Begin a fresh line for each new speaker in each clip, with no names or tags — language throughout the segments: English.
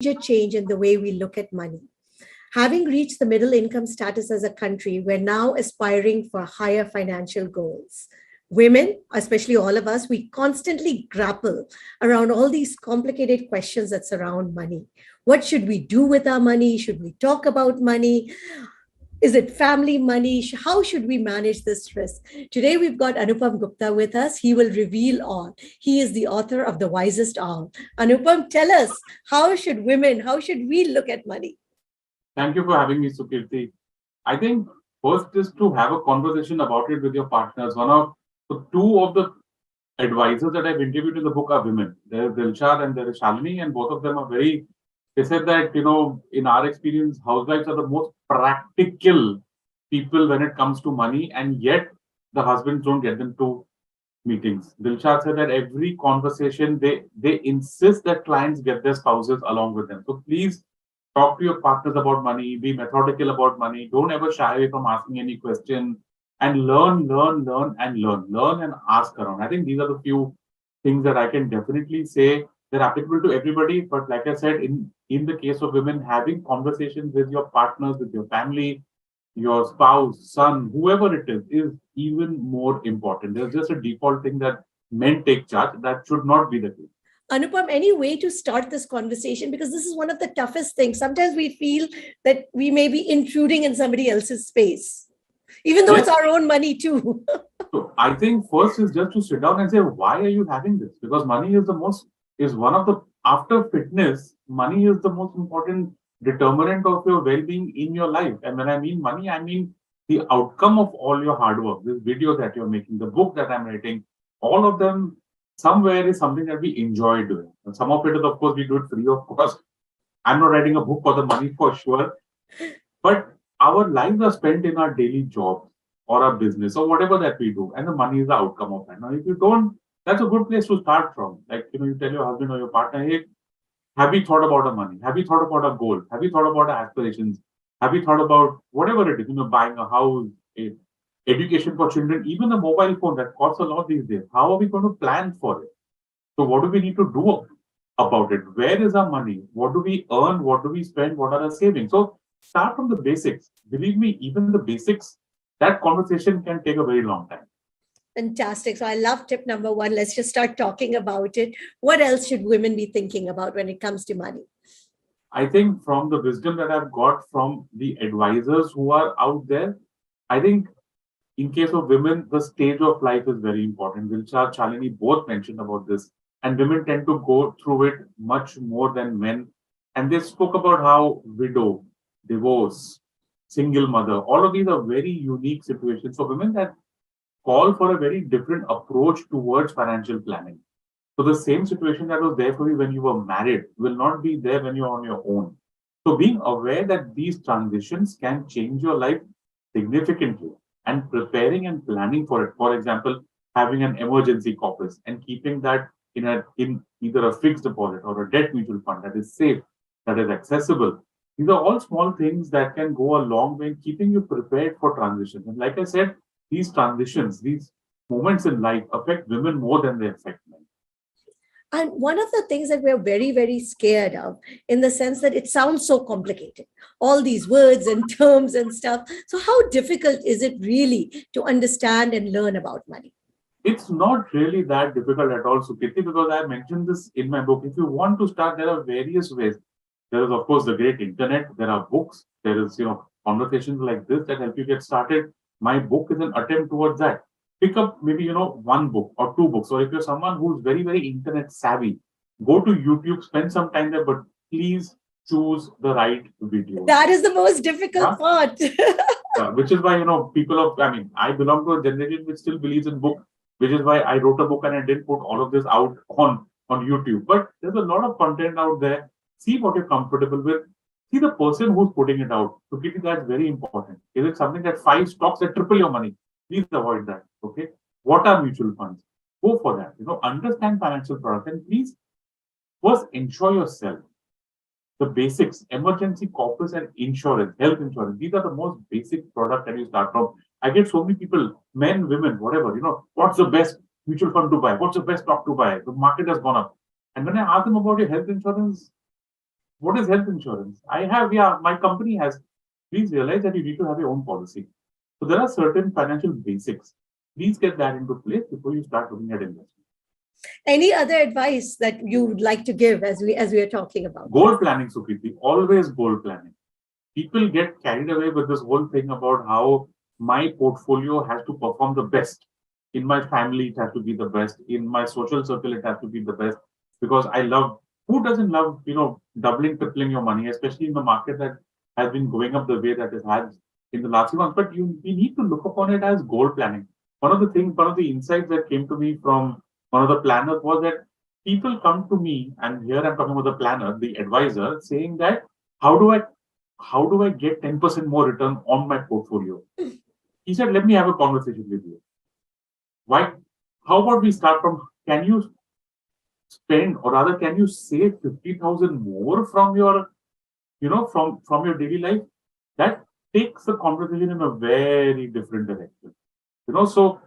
major change in the way we look at money. Having reached the middle income status as a country, we're now aspiring for higher financial goals. Women, especially all of us, we constantly grapple around all these complicated questions that surround money. What should we do with our money? Should we talk about money? Is it family money? How should we manage this risk? Today, we've got Anupam Gupta with us. He will reveal all. He is the author of The Wisest Owl. Anupam, tell us, how should we look at money?
Thank you for having me, Sukirti. I think first is to have a conversation about it with your partners. Two of the advisors that I've interviewed in the book are women. There is Dilshad and there is Shalini, and both of them are they said that, in our experience, housewives are the most practical people when it comes to money, and yet the husbands don't get them to meetings. Dilshad said that every conversation, they insist that clients get their spouses along with them. So please talk to your partners about money, be methodical about money, don't ever shy away from asking any question, and learn and ask around. I think these are the few things that I can definitely say they're applicable to everybody. But like I said, in the case of women, having conversations with your partners, with your family, your spouse, son, whoever it is even more important. There's just a default thing that men take charge. That should not be the case.
Anupam, any way to start this conversation? Because this is one of the toughest things. Sometimes we feel that we may be intruding in somebody else's space, even though it's our own money too.
So I think first is just to sit down and say, why are you having this? Because money is one of the, after fitness, money is the most important determinant of your well-being in your life. And when I mean money, I mean the outcome of all your hard work, this video that you're making, the book that I'm writing, all of them somewhere is something that we enjoy doing. And some of it is, of course, we do it free of cost. I'm not writing a book for the money for sure. But our lives are spent in our daily job or our business or whatever that we do. And the money is the outcome of that. Now, if you don't, that's a good place to start from. Like, you tell your husband or your partner, hey, have you thought about our money? Have you thought about our goal? Have you thought about our aspirations? Have you thought about whatever it is, buying a house, education for children, even a mobile phone that costs a lot these days? How are we going to plan for it? So what do we need to do about it? Where is our money? What do we earn? What do we spend? What are our savings? So start from the basics. Believe me, even the basics, that conversation can take a very long time.
Fantastic. So I love tip number one. Let's just start talking about it. What else should women be thinking about when it comes to money?
I think from the wisdom that I've got from the advisors who are out there, I think in case of women, the stage of life is very important. Dilshad, Shalini both mentioned about this. And women tend to go through it much more than men. And they spoke about how widow, divorce, single mother, all of these are very unique situations. So women that call for a very different approach towards financial planning. So the same situation that was there for you when you were married will not be there when you're on your own. So being aware that these transitions can change your life significantly and preparing and planning for it. For example, having an emergency corpus and keeping that in either a fixed deposit or a debt mutual fund that is safe, that is accessible. These are all small things that can go a long way in keeping you prepared for transitions. And like I said, these transitions, these moments in life affect women more than they affect men.
And one of the things that we're very, very scared of, in the sense that it sounds so complicated, all these words and terms and stuff. So how difficult is it really to understand and learn about money?
It's not really that difficult at all, Sukirti, because I mentioned this in my book. If you want to start, there are various ways. There is, of course, the great internet. There are books. There is, conversations like this that help you get started. My book is an attempt towards that. Pick up maybe, one book or two books. Or if you're someone who's very, very internet savvy, go to YouTube, spend some time there, but please choose the right video.
That is the most difficult part.
Which is why, I belong to a generation which still believes in books, which is why I wrote a book and I didn't put all of this out on YouTube. But there's a lot of content out there. See what you're comfortable with. See the person who's putting it out. So keep that's very important. Is it something that 5 stocks that triple your money? Please avoid that. Okay. What are mutual funds? Go for that. Understand financial products and please first ensure yourself. The basics, emergency corpus and insurance, health insurance. These are the most basic products that you start from. I get so many people, men, women, whatever, what's the best mutual fund to buy? What's the best stock to buy? The market has gone up. And when I ask them about your health insurance, What is health insurance? I have, yeah, my company has. Please realize that you need to have your own policy. So there are certain financial basics. Please get that into place before you start looking at investment.
Any other advice that you would like to give as we are talking about?
Goal planning, Sukriti, always goal planning. People get carried away with this whole thing about how my portfolio has to perform the best. In my family, it has to be the best. In my social circle, it has to be the best. Because I love, who doesn't love, doubling, tripling your money, especially in the market that has been going up the way that it has in the last few months. But we need to look upon it as goal planning. One of the insights that came to me from one of the planners was that people come to me, and here I'm talking about the planner, the advisor, saying that how do I get 10% more return on my portfolio? He said, let me have a conversation with you. Why? How about we start from, can you spend, or rather, can you save 50,000 more from your, from your daily life? That takes the conversation in a very different direction. So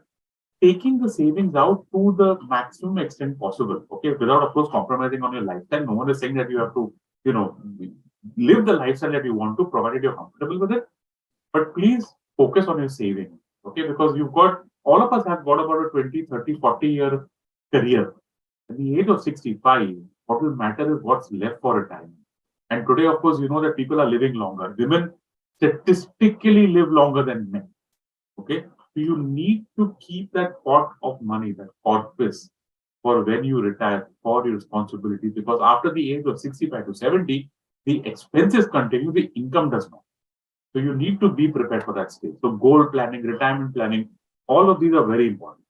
taking the savings out to the maximum extent possible, okay, without, of course, compromising on your lifestyle. No one is saying that you have to, live the lifestyle that you want to, provided you're comfortable with it. But please focus on your saving, okay, because all of us have got about a 20, 30, 40-year career. At the age of 65, what will matter is what's left for retirement. And today, of course, you know that people are living longer. Women statistically live longer than men, okay? So you need to keep that pot of money, that corpus, for when you retire, for your responsibilities, because after the age of 65 to 70, the expenses continue, the income does not. So you need to be prepared for that stage. So goal planning, retirement planning, all of these are very important.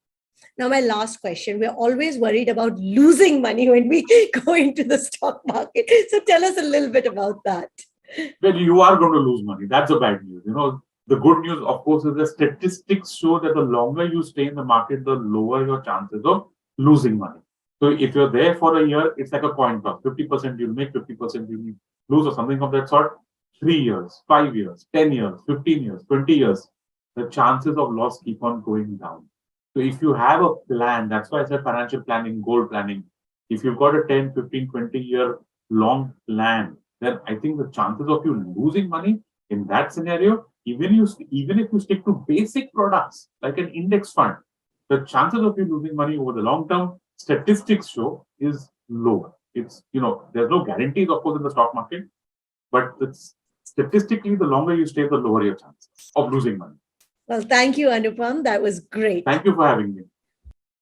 Now, my last question. We're always worried about losing money when we go into the stock market. So tell us a little bit about that.
Well, you are going to lose money. That's the bad news. The good news, of course, is the statistics show that the longer you stay in the market, the lower your chances of losing money. So if you're there for a year, it's like a coin toss. 50% you'll make, 50% you'll lose, or something of that sort. 3 years, 5 years, 10 years, 15 years, 20 years, the chances of loss keep on going down. So if you have a plan, that's why I said financial planning, goal planning. If you've got a 10, 15, 20-year long plan, then I think the chances of you losing money in that scenario, even if you stick to basic products like an index fund, the chances of you losing money over the long term, statistics show, is lower. It's, there's no guarantees, of course, in the stock market, but statistically, the longer you stay, the lower your chances of losing money.
Well, thank you, Anupam. That was great.
Thank you for having me.